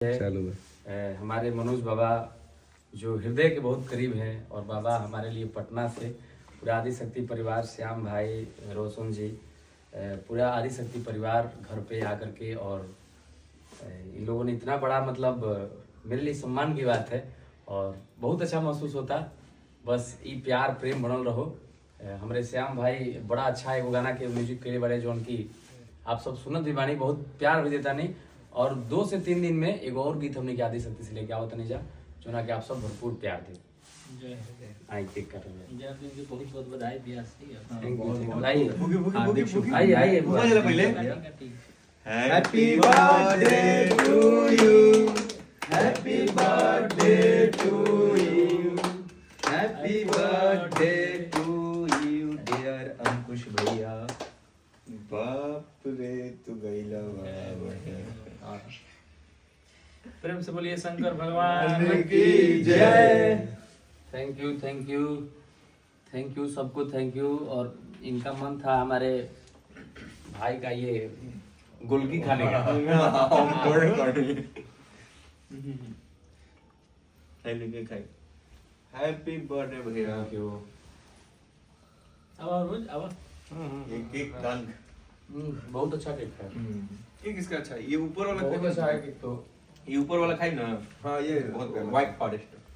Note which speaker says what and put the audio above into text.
Speaker 1: चलो
Speaker 2: हमारे मनोज बाबा जो हृदय के बहुत करीब हैं और बाबा हमारे लिए पटना से पूरा आदिशक्ति परिवार, श्याम भाई, रोशन जी, पूरा आदिशक्ति परिवार घर पे आकर के और इन लोगों ने इतना बड़ा मतलब मेरे लिए सम्मान की बात है और बहुत अच्छा महसूस होता। बस ये प्यार प्रेम बनल रहो। हमारे श्याम भाई बड़ा अच्छा एगो गाना के म्यूजिक के लिए बड़े जो उनकी आप सब सुनत भी बानी, बहुत प्यार भी देता नहीं। और 2 से 3 दिन में एक और गीत हमने आदिशक्ति से लेके आवत नहीं जा जो ना कि आप सब भरपूर प्यार दे। आई टिक कर रहे
Speaker 3: बहुत बहुत बधाई दिया
Speaker 2: आइए आइए
Speaker 1: पहले happy birthday to you, happy birthday to you, happy birthday to you dear Ankush भैया। बाप रे तू गईला बाबा।
Speaker 3: प्रेम से बोलिए शंकर भगवान
Speaker 1: की जय।
Speaker 2: Thank you thank you thank you सबको थैंक यू। और इनका मन था हमारे भाई का ये गोलकी खाने का।
Speaker 1: हैप्पी बर्थडे भैया।
Speaker 2: Thank you.
Speaker 3: अब रोज अब
Speaker 1: ये केक कान
Speaker 2: बहुत अच्छा केक है।
Speaker 1: ये किसका अच्छा है? ये ऊपर वाला
Speaker 2: बहुत अच्छा है केक तो।
Speaker 1: ये ऊपर वाला खाई ना। हाँ ये बहुत व्हाइट फॉरेस्ट